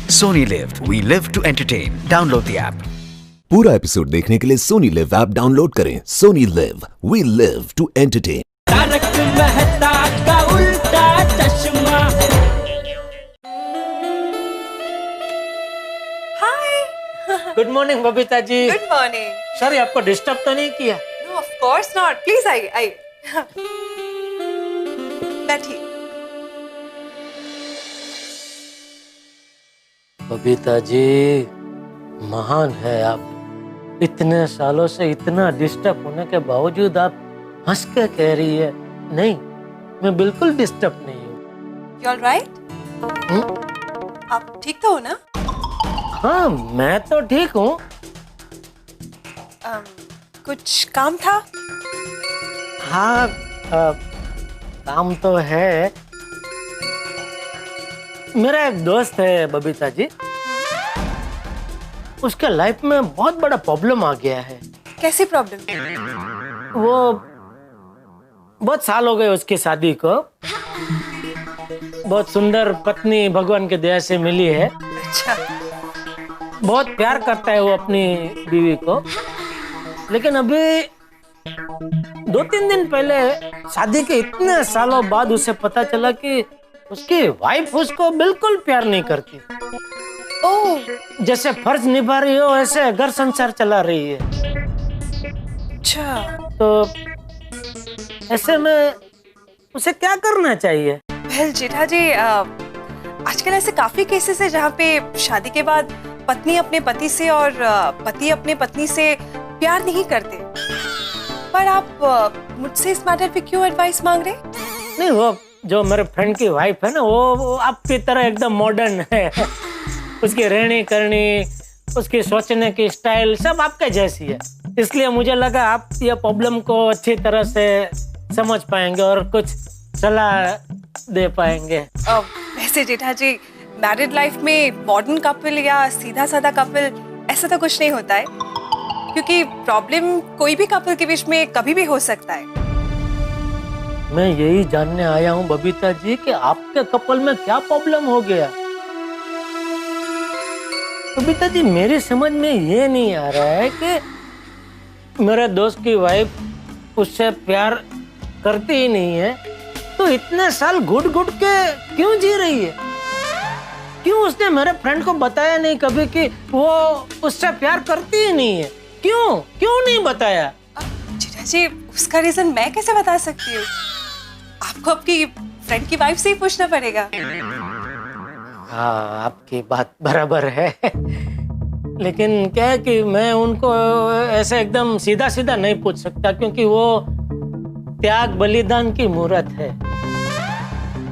Sony Live. We live to entertain. Download the app. पूरा episode देखने के लिए सोनी लिव ऐप डाउनलोड करें। Sony live, we live to entertain. Tarak Mehta ka Ulta Chashma. Hi. Good morning Babita ji. Good morning. Sorry, आपको disturb तो नहीं किया? No, of course not. Please आइए। बैठिए। बबीता जी, महान है आप। इतने सालों से इतना डिस्टर्ब होने के बावजूद आप हंस के कह रही है, नहीं मैं बिल्कुल डिस्टर्ब नहीं हूँ। You all right? आप ठीक तो हो ना? हाँ, मैं तो ठीक हूँ। कुछ काम था? हाँ, काम तो है। मेरा एक दोस्त है बबीता जी, उसके लाइफ में बहुत बड़ा प्रॉब्लम आ गया है। कैसी प्रॉब्लम? वो बहुत साल हो गए उसकी शादी को। बहुत सुंदर पत्नी भगवान के दया से मिली है। अच्छा। बहुत प्यार करता है वो अपनी बीवी को, लेकिन अभी 2-3 दिन पहले शादी के इतने सालों बाद उसे पता चला कि उसकी वाइफ उसको बिल्कुल प्यार नहीं करती। ओह। जैसे फर्ज निभा रही हो ऐसे घर संसार चला रही है। अच्छा। तो ऐसे में उसे क्या करना चाहिए? वेल जेठा जी, आजकल ऐसे काफी केसेस है जहाँ पे शादी के बाद पत्नी अपने पति से और पति अपने पत्नी से प्यार नहीं करते। पर आप मुझसे इस मैटर पे क्यों एडवाइस मांग रहे? नहीं, वो जो मेरे फ्रेंड की वाइफ है ना, वो आपकी तरह एकदम मॉडर्न है। उसकी रहनी करनी, उसकी सोचने की स्टाइल सब आपके जैसी है। इसलिए मुझे लगा आप ये प्रॉब्लम को अच्छी तरह से समझ पाएंगे और कुछ सलाह दे पाएंगे। वैसे जेठा जी, मैरिड लाइफ में मॉडर्न कपल या सीधा साधा कपल ऐसा तो कुछ नहीं होता है, क्योंकि प्रॉब्लम कोई भी कपल के बीच में कभी भी हो सकता है। मैं यही जानने आया हूँ बबीता जी कि आपके कपल में क्या प्रॉब्लम हो गया। बबीता जी, मेरी समझ में ये नहीं आ रहा है कि मेरे दोस्त की वाइफ उससे प्यार करती ही नहीं है, तो इतने साल घुट घुट के क्यों जी रही है? क्यों उसने मेरे फ्रेंड को बताया नहीं कभी कि वो उससे प्यार करती ही नहीं है? क्यों नहीं बताया? जेठा जी, उसका रीजन मैं कैसे बता सकती हूँ? आपको आपकी फ्रेंड की वाइफ से ही पूछना पड़ेगा। हाँ, आपकी बात बराबर है। लेकिन क्या है कि मैं उनको ऐसे एकदम सीधा सीधा नहीं पूछ सकता, क्योंकि वो त्याग बलिदान की मूर्त है।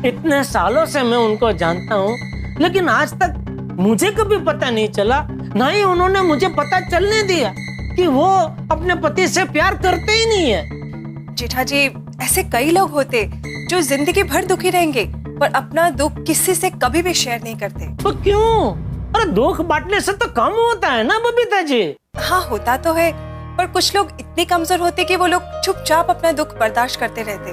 इतने सालों से मैं उनको जानता हूँ, लेकिन आज तक मुझे कभी पता नहीं चला, ना ही उन्होंने मुझे पता चलने दिया कि वो अपने पति से प्यार करते ही नहीं है। जेठा जी, ऐसे कई लोग होते जो जिंदगी भर दुखी रहेंगे पर अपना दुख किसी से कभी भी शेयर नहीं करते। तो क्यों? अरे दुख बांटने से तो कम होता है ना बबीता जी? हाँ, होता तो है, पर कुछ लोग इतने कमजोर होते कि वो लोग चुपचाप अपना दुख बर्दाश्त करते रहते।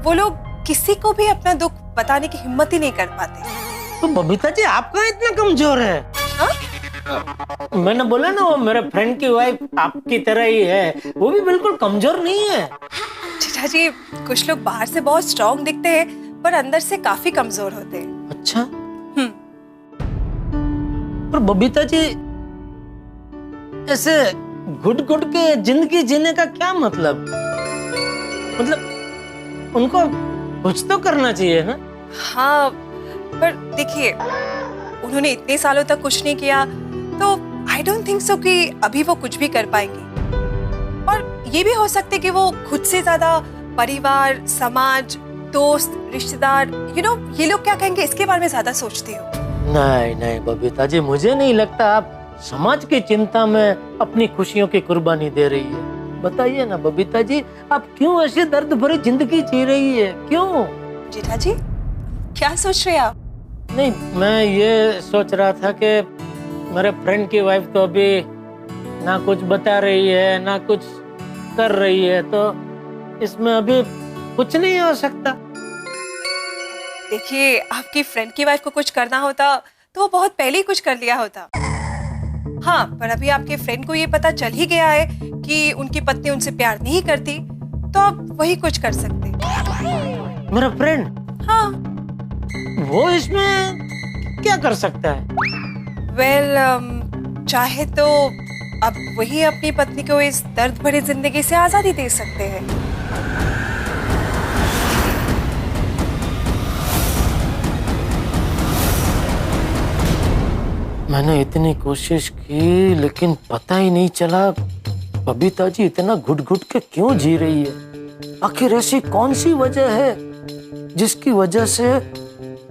वो लोग किसी को भी अपना दुख बताने की हिम्मत ही नहीं कर पाते। तो बबीता जी, आप कहाँ इतना कमजोर है? हाँ? मैंने बोला ना, वो मेरे फ्रेंड की वाइफ आपकी तरह ही है, वो भी बिल्कुल कमजोर नहीं है। जेठा जी, कुछ लोग बाहर से बहुत स्ट्रॉन्ग दिखते हैं पर अंदर से काफी कमजोर होते हैं। अच्छा। पर बबीता जी, ऐसे घुट घुट के जिंदगी जीने का क्या मतलब? उनको कुछ तो करना चाहिए ना? हाँ, पर देखिए, उन्होंने इतने सालों तक कुछ नहीं किया, तो आई डोंट थिंक सो कि अभी वो कुछ भी कर पाएंगी। और ये भी हो सकता है कि वो खुद से ज्यादा परिवार, समाज, दोस्त, रिश्तेदार, ये लोग क्या कहेंगे इसके बारे में ज्यादा सोचती हो। नहीं बबीता जी, मुझे नहीं लगता आप समाज की चिंता में अपनी खुशियों की कुर्बानी दे रही है। बताइए ना बबीता जी, आप क्यों ऐसी दर्द भरी जिंदगी जी रही है? क्यों? जेठा जी, क्या सोच रहे हैं आप? नहीं, मैं ये सोच रहा था कि मेरे फ्रेंड की वाइफ तो अभी ना कुछ बता रही है ना कुछ कर रही है, तो इसमें अभी कुछ नहीं हो सकता। देखिए, आपकी फ्रेंड की वाइफ को कुछ करना होता तो वो बहुत पहले ही कुछ कर लिया होता। हाँ, पर अभी आपके फ्रेंड को ये पता चल ही गया है कि उनकी पत्नी उनसे प्यार नहीं करती, तो आप वही कुछ कर सकते। मेरा फ्रेंड? हाँ। वो इसमें क्या कर सकता है? वेल, चाहे तो अब वही अपनी पत्नी को इस दर्द भरी जिंदगी से आजादी दे सकते हैं। मैंने इतनी कोशिश की लेकिन पता ही नहीं चला बबीता जी इतना घुट घुट के क्यों जी रही है। आखिर ऐसी कौन सी वजह है जिसकी वजह से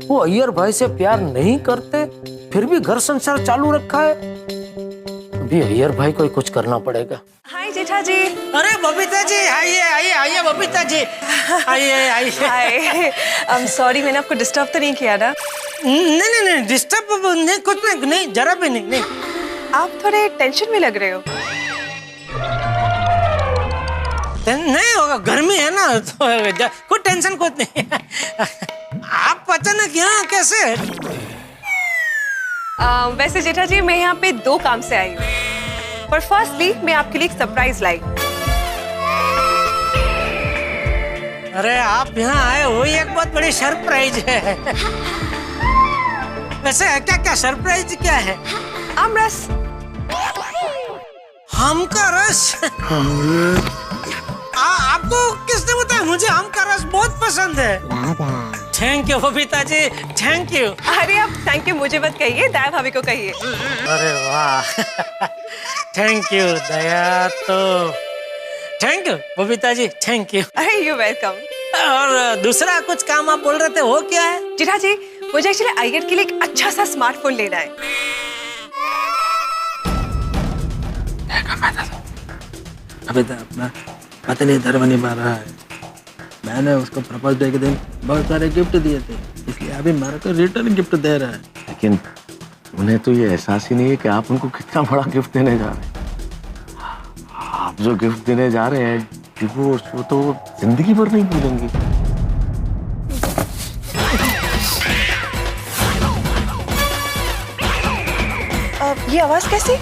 वो अय्यर भाई से प्यार नहीं करते फिर भी घर संसार चालू रखा है। अभी अय्यर भाई को ही कुछ करना पड़ेगा। हाय जेठा जी। अरे बबीता जी, आइए आइए आइए बबीता जी, आइए आइए। हाय, आई एम सॉरी, मैंने आपको डिस्टर्ब तो नहीं किया ना? नहीं नहीं नहीं, डिस्टर्ब नहीं, कुछ नहीं, जरा भी नहीं। आप थोड़े टेंशन में लग रहे हो। नहीं होगा, गर्मी है ना तो कोई टेंशन कुछ नहीं। आप अचानक यहाँ कैसे? वैसे जेठा जी, मैं यहाँ पे 2 काम से आई हूँ। पर फर्स्टली मैं आपके लिए एक सरप्राइज लाई। अरे आप यहाँ आए वही एक बहुत बड़ी सरप्राइज है। वैसे क्या क्या सरप्राइज क्या है? आम रस। आम का रस? आपको किसने बताया? मुझे आम का रस बहुत पसंद है। Thank you Babita ji, thank you. अरे आप थैंक यू मुझे मत कहिए, दया भाभी को कहिए। अरे वाह, थैंक यू दया। तो thank you Babita ji, thank you. अरे यू वेलकम। और दूसरा कुछ काम आप बोल रहे थे, वो क्या है? जेठा जी, मुझे एक्चुअली अय्यर के लिए एक अच्छा सा स्मार्टफोन लेना है। अबे तो अपना पत्नी धर्म निभा रहा है। मैंने उसको प्रपोज डे के दिन बहुत सारे गिफ्ट दिए थे, इसलिए अभी मेरे को रिटर्न गिफ्ट दे रहा है। लेकिन उन्हें तो ये एहसास ही नहीं है कि आप उनको कितना बड़ा गिफ्ट देने जा रहे हैं। आप जो गिफ्ट देने जा रहे हैं वो तो जिंदगी भर नहीं भूलेंगी। ये आवाज कैसी?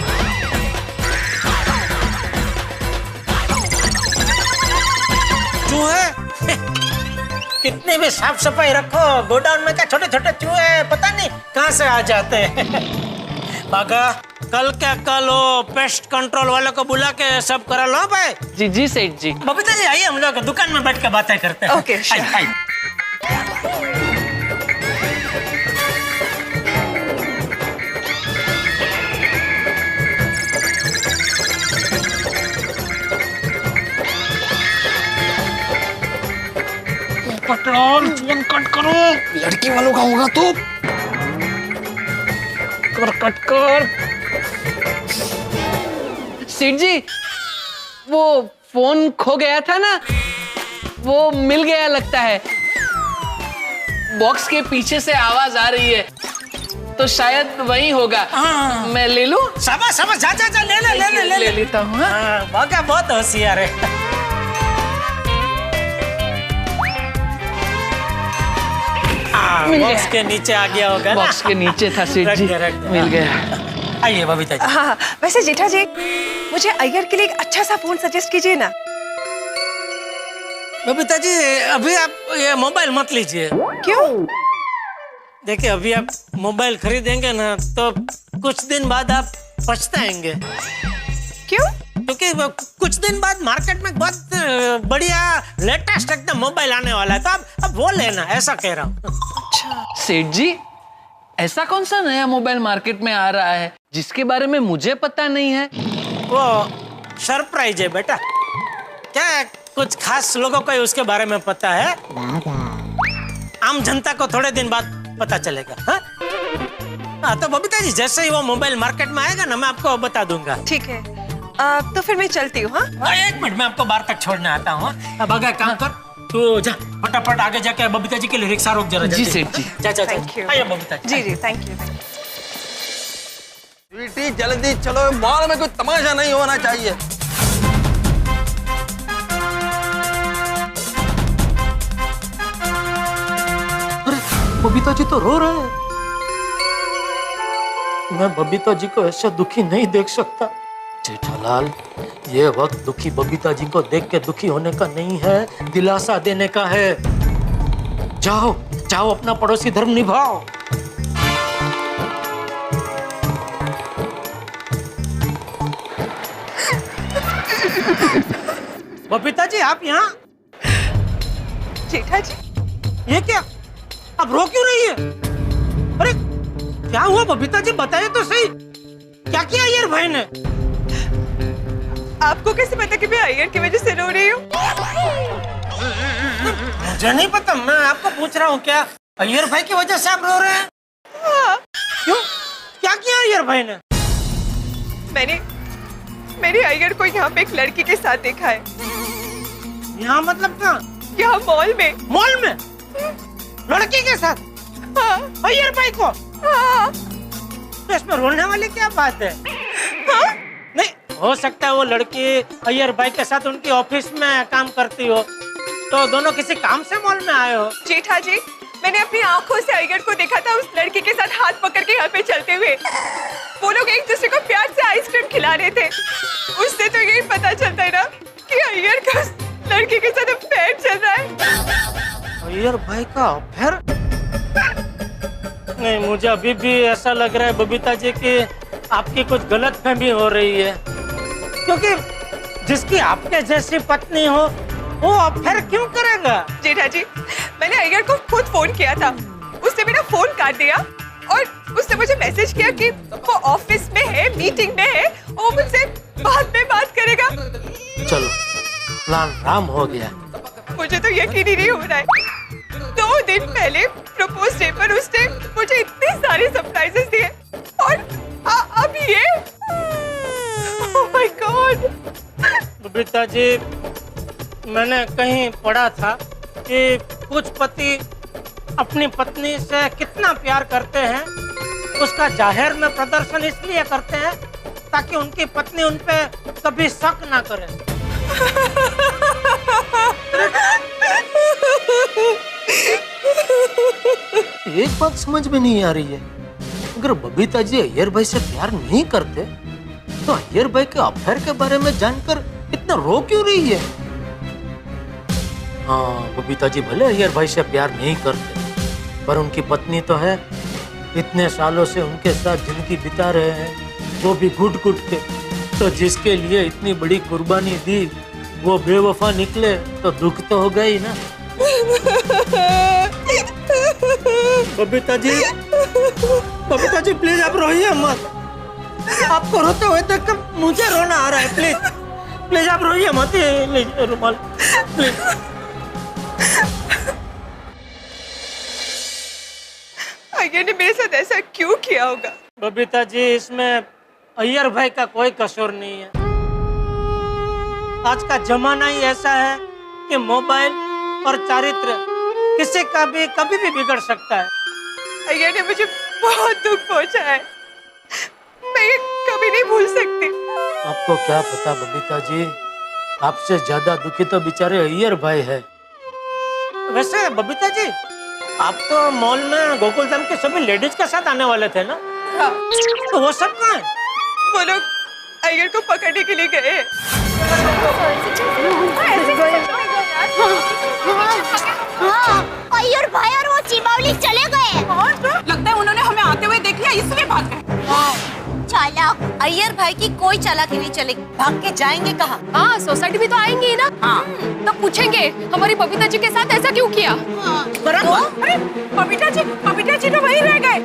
चूहे? कितनी भी साफ सफाई रखो, गोडाउन में क्या छोटे छोटे चूहे पता नहीं कहाँ से आ जाते हैं। बागा, कल क्या कल हो पेस्ट कंट्रोल वालों को बुला के सब करा लो भाई। जी जी सेठ जी। बबीता जी आइए, हम लोग दुकान में बैठ के बातें करते हैं। ओके, आइए। पेट्रोल फोन कट करो। लड़की वालों का होगा तो कट कर। सेठ जी, वो फोन खो गया था ना, वो मिल गया लगता है। बॉक्स के पीछे से आवाज आ रही है, तो शायद वही होगा। मैं ले लूं? शाबाश शाबाश, जा जा जा, ले लेता हूँ। बागा बहुत होशियार है। बॉक्स के नीचे आ गया होगा ना? बॉक्स के नीचे था सेठ जी, मिल गया। आइए बबीता जी। हाँ, वैसे जेठा जी, मुझे अय्यर के लिए एक अच्छा सा फोन सजेस्ट कीजिए ना। बबीता जी, अभी आप ये मोबाइल मत लीजिए। क्यों? देखिए, अभी आप मोबाइल खरीदेंगे ना तो कुछ दिन बाद आप पछताएंगे। क्यों? क्योंकि कुछ दिन बाद मार्केट में बहुत बढ़िया लेटेस्ट एकदम मोबाइल आने वाला है, तो आप अब वो लेना, ऐसा कह रहा हूँ। सेठ जी, ऐसा कौन सा नया मोबाइल मार्केट में आ रहा है जिसके बारे में मुझे पता नहीं है? वो सरप्राइज है बेटा। क्या कुछ खास लोगों को ही उसके बारे में पता है, आम जनता को थोड़े दिन बाद पता चलेगा। हाँ, तो बबीता जी जैसे ही वो मोबाइल मार्केट में आएगा ना, मैं आपको बता दूंगा। ठीक है, तो फिर मैं चलती हूँ। हाँ, एक मिनट, मैं आपको बाहर तक छोड़ने आता हूँ। अब अगर काम कर, तो जा फटाफट आगे जाके बबीता जी के लिए रिक्शा रोक जरा। जी सेठ जी। जा जा, थैंक यू। आइए बबीता जी। जी जी, थैंक यू। स्वीटी जल्दी चलो, मॉल में कोई तमाशा नहीं होना चाहिए। अरे बबीता जी तो रो रहे हैं। मैं बबीता जी को ऐसे दुखी नहीं देख सकता। जेठालाल, ये वक्त दुखी बबीता जी को देख के दुखी होने का नहीं है, दिलासा देने का है। जाओ जाओ, अपना पड़ोसी धर्म निभाओ। बबीता जी, आप यहाँ? जेठा जी, ये क्या? आप रो क्यों रही है? अरे क्या हुआ बबीता जी, बताइए तो सही। क्या किया अय्यर भाई ने? आपको कैसे पता कि मैं अय्यर की वजह से रो रही हूँ? मुझे नहीं पता, मैं आपको पूछ रहा हूँ। क्या अय्यर भाई की वजह से आप रो रहे हैं? हाँ। क्यों? क्या किया अय्यर भाई ने? मैंने अय्यर को यहाँ पे एक लड़की के साथ देखा है। यहाँ मतलब कहाँ? यहाँ मॉल में। मॉल में? लड़की के साथ? हाँ। अय्यर भाई को? हाँ। तो इसमें रोने वाली क्या बात है? हाँ? नहीं, हो सकता है वो लड़की अय्यर भाई के साथ उनकी ऑफिस में काम करती हो, तो दोनों किसी काम से मॉल में आए हो। जेठा जी, मैंने अपनी आंखों से अय्यर को देखा था उस लड़की के साथ हाथ पकड़ के यहाँ पे चलते हुए। वो लोग एक दूसरे को प्यार से आइसक्रीम खिला रहे थे। उससे तो यही पता चलता है ना कि अय्यर का उस लड़की के साथ अफेयर चल रहा है। अय्यर भाई का अफेयर? नहीं, मुझे अभी भी ऐसा लग रहा है बबीता जी कि आपकी कुछ गलतफहमी हो रही है, क्योंकि जिसकी आपके जैसी पत्नी हो वो अफेयर क्यों करेगा? जेठा जी, मैंने अय्यर को खुद फोन किया था। उसने मेरा फोन काट दिया और उसने मुझे मैसेज किया कि वो ऑफिस में है, मीटिंग में है, वो मुझसे बाद में बात करेगा। चलो, प्लान राम हो गया। मुझे तो यकीन ही नहीं हो रहा है। 2 दिन पहले प्रपोज डे पर उसने मुझे इतने सारे सरप्राइजेस दिए और अब ये। Oh my God. Babita ji, मैंने कहीं पढ़ा था कि कुछ पति अपनी पत्नी से कितना प्यार करते हैं उसका जाहिर में प्रदर्शन इसलिए करते हैं ताकि उनकी पत्नी उन पे कभी शक ना करे। एक बात समझ में नहीं आ रही है, अगर बबीता जी अय्यर भाई से प्यार नहीं करते तो अय्यर भाई के अफेयर के बारे में जानकर इतना रो क्यों रही है? हाँ, बबीता जी भले अय्यर भाई से प्यार नहीं करते, पर उनकी पत्नी तो है। इतने सालों से उनके साथ जिंदगी बिता रहे हैं, वो भी घुट-घुट के। तो जिसके लिए इतनी बड़ी कुर्बानी दी वो बेवफा निकले तो दुख तो होगा ही ना। बबीता जी प्लीज आप रोइए मत। आपको रोते हुए देख कर मुझे रोना आ रहा है। प्लीज आप रोइए मत। रुमाल प्लीज। अय्यर ने मेरे साथ ऐसा क्यों किया होगा? बबीता जी, इसमें अय्यर भाई का कोई कसूर नहीं है। आज का जमाना ही ऐसा है कि मोबाइल और चारित्र किसी का भी कभी भी बिगड़ सकता है। अय्यर ने मुझे बहुत दुख पहुंचा है, मैं ये कभी नहीं भूल सकती। आपको क्या पता बबीता जी, आपसे ज्यादा दुखी तो बेचारे अय्यर भाई है। वैसे बबीता जी, आप तो मॉल में गोकुलधाम के सभी लेडीज के साथ आने वाले थे ना? हाँ। तो वो सब कहाँ हैं? वो लोग अय्यर को पकड़ने के लिए गए हैं। हाँ, अय्यर भाई और वो चिमावली चले गए। लगता है उन्होंने हमें आते हुए देख लिया, इसलिए भाग गए। चालाक अय्यर भाई की कोई चालाकी नहीं चलेगी। भाग के जाएंगे कहाँ? हाँ, सोसाइटी भी तो आएंगे ही ना। हाँ, तो पूछेंगे हमारी बबीता जी के साथ ऐसा क्यों किया। अरे बबीता जी तो वहीं रह गए।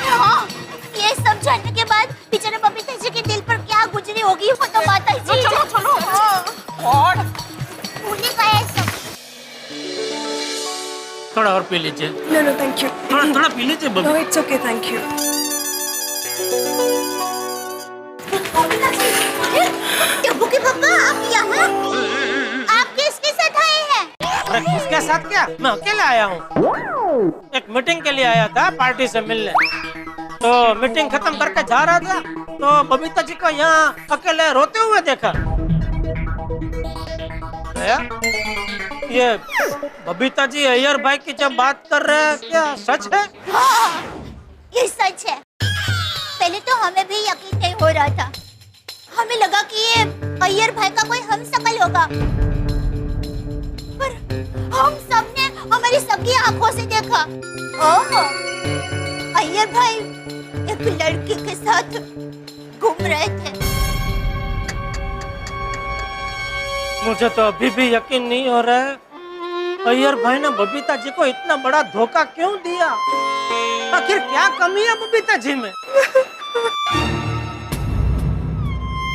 हाँ, ये सब जानने के बाद बेचारे बबीता जी के दिल पर क्या गुजरी होगी वो तो माता जी। चलो। और भूली गए सब। थोड़ा और पी लीजिए। No thank you. थोड़ा पी लीजिए Babi. No it's okay, thank you. Tibbu के पापा, आप यहाँ? आप किसके साथ आए हैं? अरे किसके साथ क्या, मैं अकेले आया हूँ। एक मीटिंग के लिए आया था पार्टी से मिलने। तो मीटिंग खत्म करके जा रहा था तो बबीता जी को यहाँ अकेले रोते हुए देखा। ये बबीता जी अय्यर भाई की जब बात कर रहे हैं, क्या सच है? हाँ, ये सच है। पहले तो हमें भी यकीन नहीं हो रहा था। हमें लगा कि ये अय्यर भाई का कोई हमशक्ल होगा, पर हम सबने हमारी सगी आंखों से देखा, ओह, अय्यर भाई एक लड़की के साथ घूम रहे थे। मुझे तो अभी भी यकीन नहीं हो रहा है, अय्यर भाई ने बबीता जी को इतना बड़ा धोखा क्यों दिया? आखिर क्या कमी है बबीता जी में?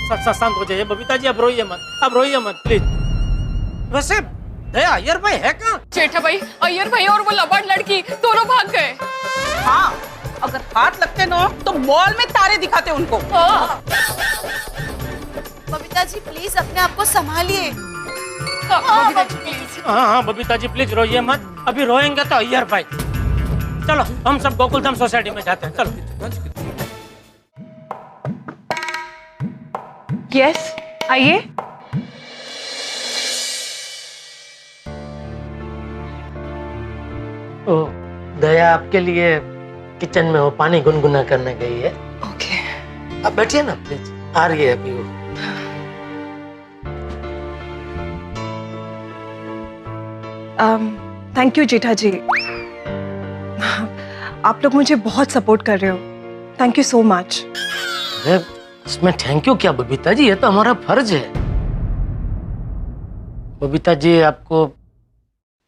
शांत हो जाइए बबीता जी, अब रोइए मत प्लीज। वैसे दया अय्यर भाई है कहाँ? जेठा भाई, अय्यर भाई और वो लबाड़ लड़की दोनों भाग गए। हाँ, अगर हाथ लगते ना तो मॉल में तारे दिखाते उनको। बबीता जी प्लीज अपने आप को संभालिए। हाँ बबीता जी प्लीज रोइए मत, अभी रोएंगे तो अय्यर भाई। चलो हम सब गोकुलधाम सोसाइटी में जाते हैं, चलो। यस, आइए। ओ, दया आपके लिए किचन में वो पानी गुनगुना करने गई है। ओके। आप बैठिए ना प्लीज, आ रही है अभी वो। थैंक यू जेठा जी, आप लोग मुझे बहुत सपोर्ट कर रहे हो। Thank you so much. इसमें थैंक यू क्या बबीता जी, ये तो हमारा फर्ज है। बबीता जी आपको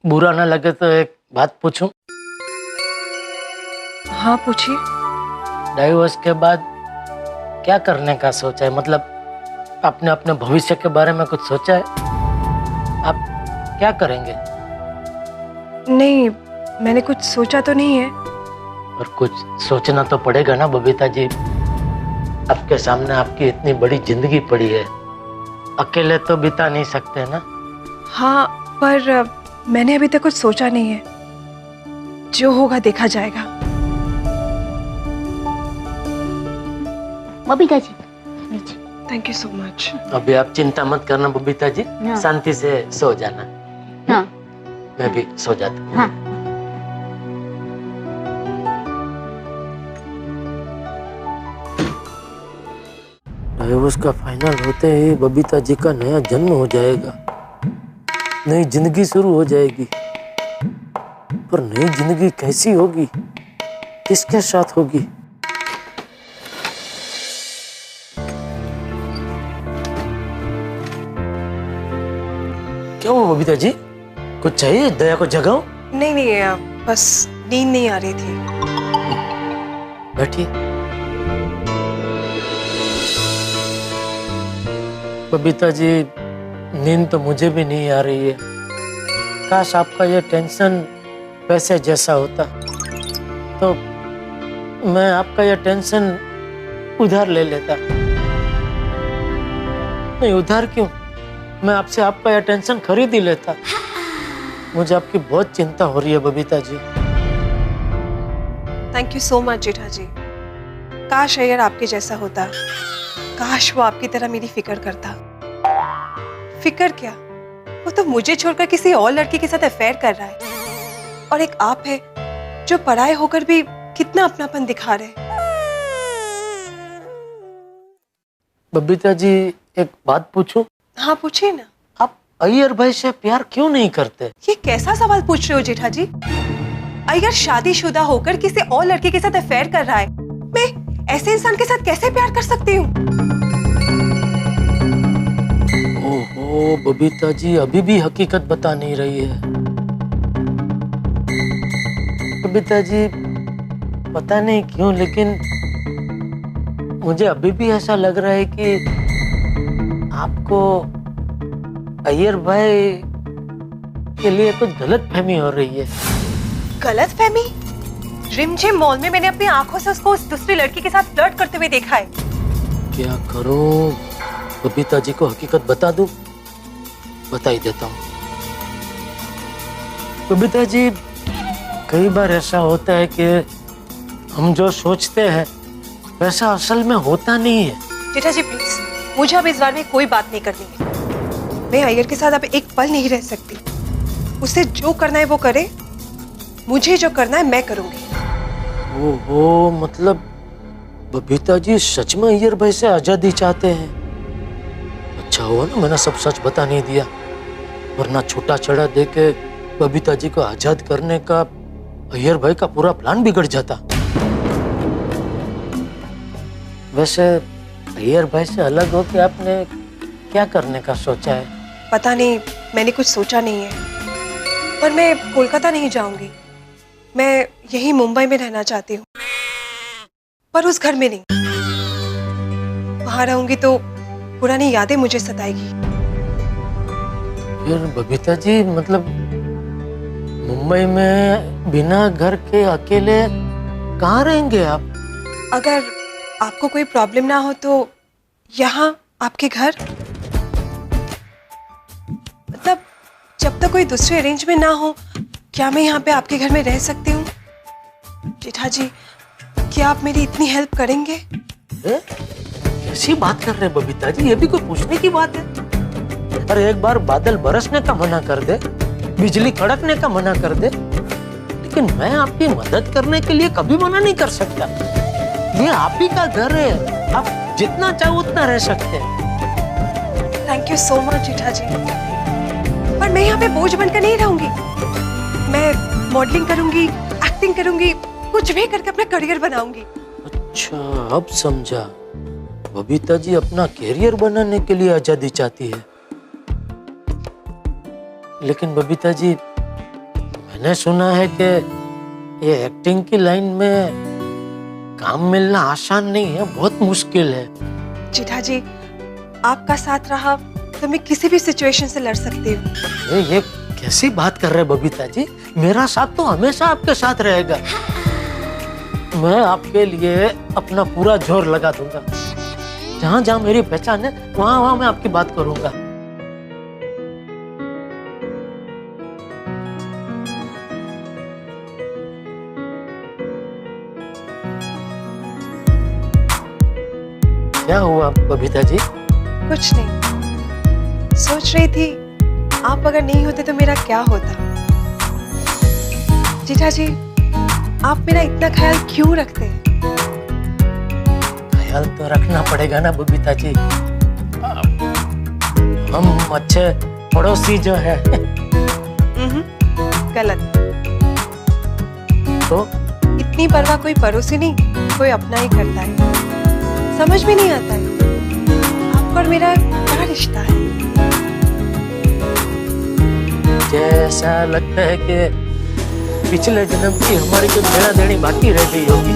बुरा ना लगे तो एक बात पूछूं? हाँ पूछिए। डाइवोर्स के बाद क्या करने का सोचा है? मतलब आपने अपने भविष्य के बारे में कुछ सोचा है? आप क्या करेंगे? नहीं, मैंने कुछ सोचा तो नहीं है। और कुछ सोचना तो पड़ेगा ना बबीता जी, आपके सामने आपकी इतनी बड़ी जिंदगी पड़ी है, अकेले तो बिता नहीं सकते ना। हाँ, पर मैंने अभी तक कुछ सोचा नहीं है, जो होगा देखा जाएगा। Babita ji thank you so much. अभी आप चिंता मत करना बबीता जी, शांति से सो जाना। हाँ। मैं भी सो जाता हूँ। हाँ। डाइवोर्स का फाइनल होते ही बबीता जी का नया जन्म हो जाएगा, नई जिंदगी शुरू हो जाएगी। पर नई जिंदगी कैसी होगी, किसके साथ होगी? क्या हुआ बबीता जी, कुछ चाहिए? दया को जगाऊं? नहीं, बस नींद नहीं आ रही थी। बैठिए। बबीता जी नींद तो मुझे भी नहीं आ रही है। काश आपका ये टेंशन पैसे जैसा होता तो मैं आपका ये टेंशन उधार ले लेता। नहीं, उधार क्यों, मैं आपसे आपका ये टेंशन खरीद ही लेता। मुझे आपकी बहुत चिंता हो रही है Babita ji. Thank you so much जेठा जी। काश अय्यर आपके जैसा होता, काश वो आपकी तरह मेरी फिक्र करता। फिक्र क्या, वो तो मुझे छोड़कर किसी और लड़की के साथ अफेयर कर रहा है, और एक आप है जो पराये होकर भी कितना अपनापन दिखा रहे। बबीता जी एक बात पूछूं? हाँ पूछिए ना। आप अय्यर भाई से प्यार क्यों नहीं करते? ये कैसा सवाल पूछ रहे हो जेठा जी? अय्यर शादीशुदा होकर किसी और लड़के के साथ अफेयर कर रहा है, मैं ऐसे इंसान के साथ कैसे प्यार कर सकती हूँ? ओहो बबीता जी अभी भी हकीकत बता नहीं रही है। बबीता जी पता नहीं क्यों, लेकिन मुझे अभी भी ऐसा लग रहा है कि आपको अय्यर भाई के लिए कुछ गलतफहमी हो रही है। गलतफहमी? रिमझिम मॉल में मैंने अपनी आंखों से उसको उस दूसरी लड़की के साथ फ्लर्ट करते हुए देखा है। क्या करूं? बबीता जी को हकीकत बता दूं? बता ही देता हूं। बबीता जी कई बार ऐसा होता है कि हम जो सोचते हैं वैसा असल में होता नहीं है। जेठा जी प्लीज, मुझे अब इस बारे में कोई बात नहीं करनी है। मैं अय्यर के साथ अब एक पल नहीं रह सकती। उसे जो करना है वो करे, मुझे जो करना है मैं करूंगी। ओहो, मतलब बबीता जी सच में अय्यर भाई से आजादी चाहते हैं। अच्छा हुआ ना मैंने सब सच बता नहीं दिया, वरना छूटा छड़ा दे के बबीता जी को आजाद करने का अय्यर भाई का पूरा प्लान बिगड़ जाता। वैसे अय्यर भाई से अलग हो के आपने क्या करने का सोचा है? पता नहीं, मैंने कुछ सोचा नहीं है। पर मैं कोलकाता नहीं जाऊंगी, मैं यही मुंबई में रहना चाहती हूँ, पर उस घर में नहीं। वहां रहूंगी तो पुरानी यादें मुझे सताएगी। फिर बबीता जी मतलब मुंबई में बिना घर के अकेले कहाँ रहेंगे आप? अगर आपको कोई प्रॉब्लम ना हो तो यहाँ आपके घर, मतलब जब तक कोई दूसरे अरेंजमेंट ना हो, क्या मैं यहाँ पे आपके घर में रह सकती हूँ? जेठा जी, क्या आप मेरी इतनी हेल्प करेंगे? कैसी बात कर रहे हैं बबीता जी, ये भी कोई पूछने की बात है? अरे एक बार बादल बरसने का मना कर दे, बिजली कड़कने का मना कर दे, लेकिन मैं आपकी मदद करने के लिए कभी मना नहीं कर सकता। ये आप ही का घर है, आप जितना चाहो उतना रह सकते हैं। थैंक यू सो मच जेठा जी, पर मैं यहाँ पे बोझ बनकर नहीं रहूंगी। मैं मॉडलिंग करूंगी, एक्टिंग करूंगी, कुछ भी करके अपना करियर बनाऊंगी। अच्छा अब समझा, बबीता जी अपना करियर बनाने के लिए आजादी चाहती है। लेकिन बबीता जी, मैंने सुना है कि ये एक्टिंग की लाइन में काम मिलना आसान नहीं है, बहुत मुश्किल है। जेठा जी, आपका साथ रहा तो मैं किसी भी सिचुएशन से लड़ सकती हूँ। ये कैसी बात कर रहे हैं बबीता जी? मेरा साथ तो हमेशा आपके साथ रहेगा। मैं आपके लिए अपना पूरा जोर लगा दूंगा। जहाँ जहाँ मेरी पहचान है वहाँ वहाँ मैं आपकी बात करूंगा। क्या हुआ बबीता जी? कुछ नहीं, सोच रही थी आप अगर नहीं होते तो मेरा क्या होता। जेठा जी, आप मेरा इतना ख्याल क्यों रखते हैं? ख्याल तो रखना पड़ेगा ना बबीता जी, हम अच्छे पड़ोसी जो है। गलत। तो इतनी परवाह कोई पड़ोसी नहीं, कोई अपना ही करता है। समझ भी नहीं आता है आपका और मेरा क्या रिश्ता है। मुझे ऐसा लगता है कि पिछले जन्म की हमारी जो लेना देनी बाकी रह गई होगी।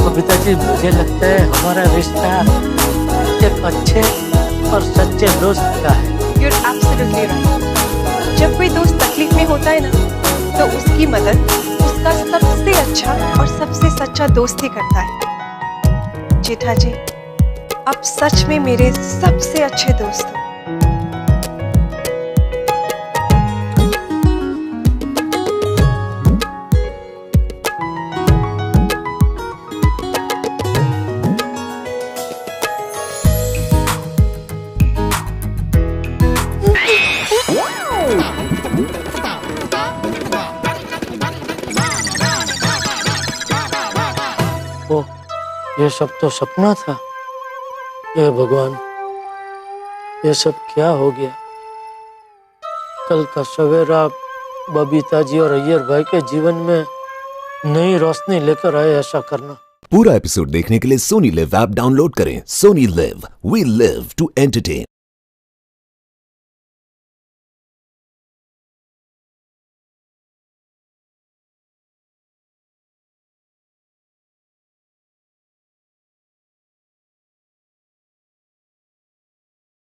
बबीता जी, मुझे लगता है हमारा रिश्ता एक अच्छे और सच्चे दोस्त का है। You're absolutely right. जब कोई दोस्त तकलीफ में होता है ना, तो उसकी मदद उसका सबसे अच्छा और सबसे सच्चा दोस्त ही करता है। जेठा जी, आप सच में मेरे सबसे अच्छे दोस्त हो। ओ, ये सब तो सपना था। ये भगवान, ये सब क्या हो गया? कल का सवेरा बबीता जी और अय्यर भाई के जीवन में नई रोशनी लेकर आए ऐसा करना। पूरा एपिसोड देखने के लिए सोनी लिव ऐप डाउनलोड करें। Sony live, we live to entertain.